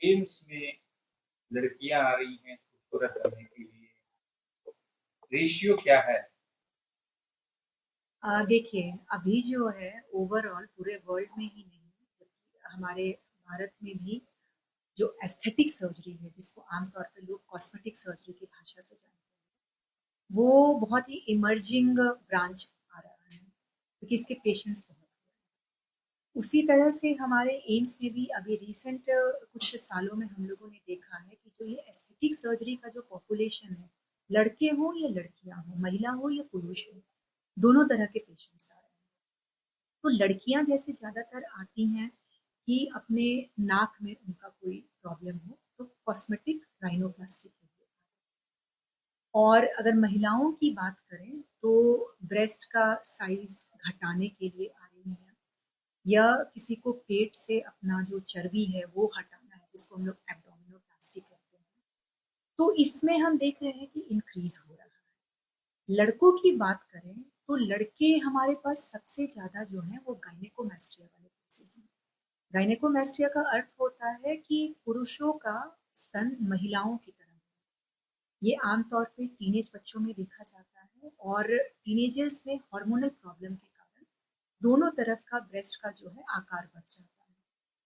AIIMS में लड़कियां आ रही हैं खूबसूरत बनने के लिए, रेशियो क्या है? देखिए, अभी जो है ओवरऑल पूरे वर्ल्ड में ही नहीं, जबकि हमारे भारत में भी जो एस्थेटिक सर्जरी है, जिसको आमतौर पे लोग कॉस्मेटिक सर्जरी की भाषा से जानते हैं, वो बहुत ही इमर्जिंग ब्रांच आ रहा है, क्योंकि इसके पेशेंट्स बहुत हैं। उसी तरह से हमारे एम्स में भी अभी रिसेंट कुछ सालों में हम लोगों ने देखा है कि जो ये एस्थेटिक सर्जरी का जो पॉपुलेशन है, लड़के हों या लड़कियां हों, महिला हो या पुरुष हो, दोनों तरह के पेशेंट्स आ रहे हैं। तो लड़कियां जैसे ज्यादातर आती हैं कि अपने नाक में उनका कोई प्रॉब्लम हो, तो कॉस्मेटिक राइनोप्लास्टी के लिए। और अगर महिलाओं की बात करें तो ब्रेस्ट का साइज घटाने के लिए आ रही हैं, या किसी को पेट से अपना जो चर्बी है वो हटाना है, जिसको हम लोग एब्डोमिनोप्लास्टी कहते हैं। तो इसमें हम देख रहे हैं कि इंक्रीज हो रहा है। लड़कों की बात करें तो लड़के हमारे पास सबसे ज्यादा जो है वो गायनेकोमेस्ट्रिया वाले केसेस हैं। गायनेकोमेस्ट्रिया का अर्थ होता है कि पुरुषों का स्तन महिलाओं की तरह है। ये आमतौर पे टीनेज बच्चों में देखा जाता है, और टीनेजर्स में हार्मोनल प्रॉब्लम के कारण दोनों तरफ का ब्रेस्ट का जो है आकार बढ़ जाता है।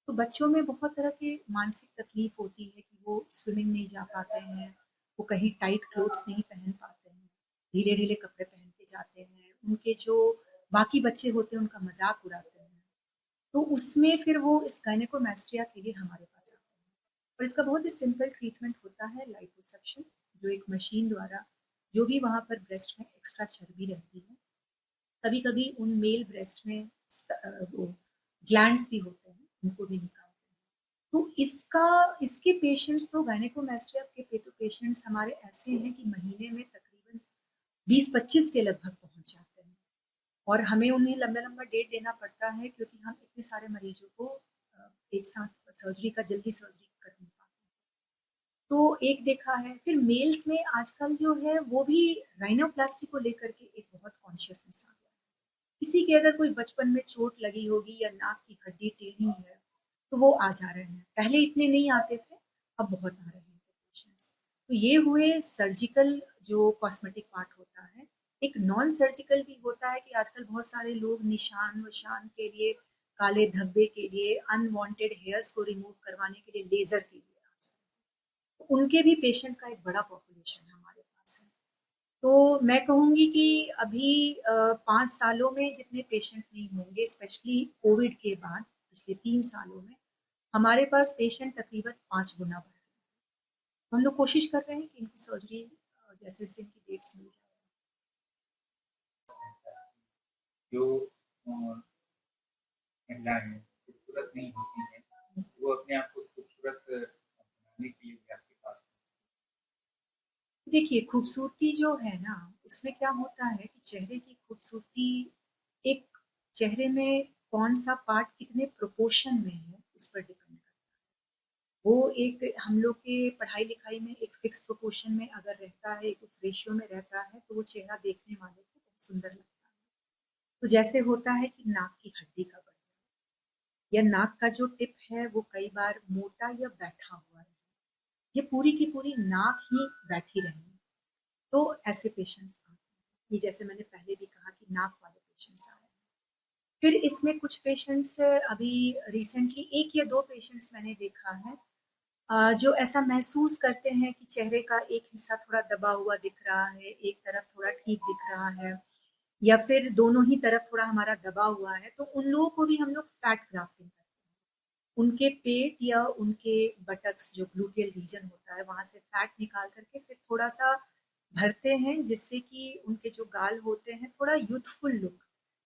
तो बच्चों में बहुत तरह के मानसिक तकलीफ होती है कि वो स्विमिंग नहीं जा पाते हैं, वो कहीं टाइट क्लोथ्स नहीं पहन पाते हैं, ढीले ढीले कपड़े पहन के जाते हैं, उनके जो बाकी बच्चे होते हैं उनका मजाक उड़ाते हैं। तो उसमें फिर वो इस गायनेकोमेस्ट्रिया के लिए हमारे पास आते हैं। और इसका बहुत ही सिंपल ट्रीटमेंट होता है, लाइपोसक्शन, जो एक मशीन द्वारा जो भी वहां पर ब्रेस्ट में एक्स्ट्रा चर्बी रहती है, कभी कभी उन मेल ब्रेस्ट में वो ग्लैंड्स भी होते हैं, उनको भी निकालते हैं। तो इसके पेशेंट्स, तो गायनेकोमेस्ट्रिया के तो पेशेंट्स हमारे ऐसे हैं कि महीने में तकरीबन 20-25 के लगभग पहुंच जाते हैं। और हमें उन्हें लंबा लंबा डेट देना पड़ता है, क्योंकि हम इतने सारे मरीजों को एक साथ जल्दी सर्जरी कर नहीं पाते। तो एक देखा है, फिर मेल्स में आजकल जो है वो भी राइनोप्लास्टी को लेकर के एक बहुत कॉन्शियसनेस आ गया है। किसी के अगर कोई बचपन में चोट लगी होगी या नाक की हड्डी टेढ़ी है, तो वो आ जा रहे हैं। पहले इतने नहीं आते थे, अब बहुत आ रहे हैं पेशेंट्स। तो ये हुए सर्जिकल जो कॉस्मेटिक पार्ट होता है। एक नॉन सर्जिकल भी होता है कि आजकल बहुत सारे लोग निशान वशान के लिए, काले धब्बे के लिए, अनवांटेड हेयर्स को रिमूव करवाने के लिए लेजर के लिए आ जाते हैं। तो उनके भी पेशेंट का एक बड़ा पॉपुलेशन हमारे पास है। तो मैं कहूँगी कि अभी 5 सालों में जितने पेशेंट नहीं होंगे, स्पेशली कोविड के बाद पिछले 3 सालों में, हमारे पास पेशेंट तकरीबन 5 गुना बढ़ गए। हम लोग कोशिश कर रहे हैं कि इनको सर्जरी जैसे जैसे इनकी डेट्स मिल जाए। जो महिलाएं खूबसूरत नहीं होती हैं, वो अपने आप को खूबसूरत बनाने के लिए भी आपके पास। देखिए, खूबसूरती जो है ना, उसमें क्या होता है कि चेहरे की खूबसूरती एक, चेहरे में कौन सा पार्ट कितने प्रोपोर्शन में है उस पर डिपेंड करता है। वो एक हम लोग के पढ़ाई लिखाई में एक फिक्स प्रोपोर्शन में अगर रहता है, एक उस रेशियो में रहता है, तो वो चेहरा देखने वाले को बहुत सुंदर लगता है। तो जैसे होता है कि नाक की हड्डी का बढ़ जाए, या नाक का जो टिप है वो कई बार मोटा या बैठा हुआ है, ये पूरी की पूरी नाक ही बैठी रहे, तो ऐसे पेशेंट्स आते हैं। ये जैसे मैंने पहले भी कहा कि नाक वाले पेशेंट्स आ रहे हैं। फिर इसमें कुछ पेशेंट्स, अभी रिसेंटली एक या दो पेशेंट्स मैंने देखा है, जो ऐसा महसूस करते हैं कि चेहरे का एक हिस्सा थोड़ा दबा हुआ दिख रहा है, एक तरफ थोड़ा ठीक दिख रहा है, या फिर दोनों ही तरफ थोड़ा हमारा दबा हुआ है, तो उन लोगों को भी हम लोग फैट ग्राफ्टिंग करते हैं। उनके पेट या उनके बटक्स, जो ग्लूटियल रीजन होता है, वहां से फैट निकाल करके फिर थोड़ा सा भरते हैं, जिससे कि उनके जो गाल होते हैं थोड़ा यूथफुल लुक,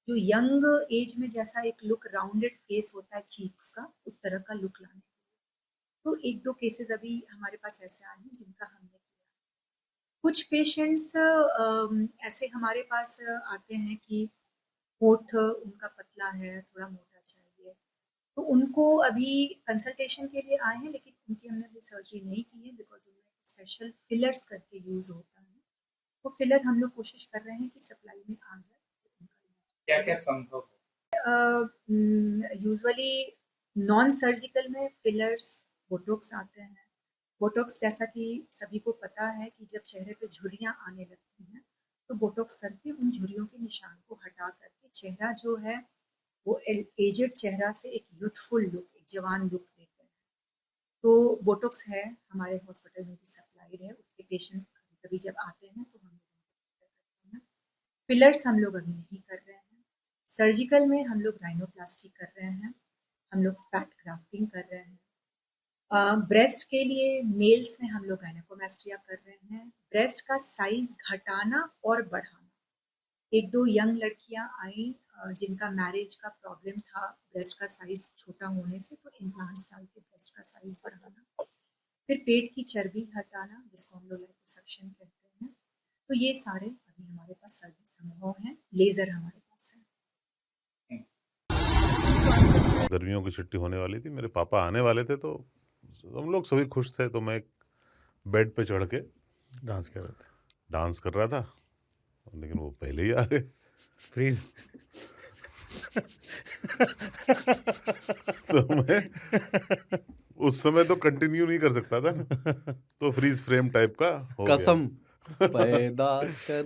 जो यंग एज में जैसा एक लुक, राउंडेड फेस होता है चीक्स का, उस तरह का लुक लाने। तो एक दो केसेस अभी हमारे पास ऐसे आए हैं जिनका हमने किया। कुछ पेशेंट्स ऐसे हमारे पास आते हैं कि होठ उनका पतला है, थोड़ा मोटा चाहिए, तो उनको अभी कंसल्टेशन के लिए आए हैं, लेकिन उनकी हमने अभी सर्जरी नहीं की है, बिकॉज उनमें स्पेशल फिलर्स करके यूज होता है। तो फिलर हम लोग कोशिश कर रहे हैं कि सप्लाई में आ जाए। क्या क्या संभव है? यूजुअली नॉन सर्जिकल में फिलर्स बोटॉक्स आते हैं। बोटॉक्स जैसा कि सभी को पता है कि जब चेहरे पे झुर्रियाँ आने लगती हैं तो बोटॉक्स करके उन झुर्रियों के निशान को हटा करके चेहरा जो है वो एजेड चेहरा से एक यूथफुल लुक, एक जवान लुक देते हैं। तो बोटॉक्स है हमारे हॉस्पिटल में भी सप्लाइड है, उसके पेशेंट कभी कभी जब आते हैं तो हम लोग करते हैं। फिलर्स हम लोग अभी नहीं कर रहे हैं। सर्जिकल में हम लोग राइनोप्लास्टी कर रहे हैं, हम लोग फैट ग्राफ्टिंग कर रहे हैं। ब्रेस्ट के लिए मेल्स में हम लोग गायनेकोमास्टिया कर रहे हैं। ब्रेस्ट का साइज घटाना और बढ़ाना। एक दो यंग लड़कियां आई जिनका मैरिज का प्रॉब्लम था ब्रेस्ट का साइज छोटा होने से, तो इम्प्लांट्स डाल के ब्रेस्ट का साइज बढ़ाना। फिर पेट की चर्बी हटाना जिसको हम लोग लाइपोसक्शन कहते हैं। तो ये सारे अभी हमारे पास सर्विस संभव है। लेजर हमारे पास है। गर्मियों की छुट्टी होने वाली थी, मेरे पापा आने वाले थे, तो हम लोग सभी खुश थे। तो मैं एक बेड पे चढ़ के डांस कर रहे थे, डांस कर रहा था, लेकिन वो पहले ही आ गए। फ्रीज। तो मैं उस समय तो कंटिन्यू नहीं कर सकता था ना, तो फ्रीज फ्रेम टाइप का हो गया। कसम पैदा कर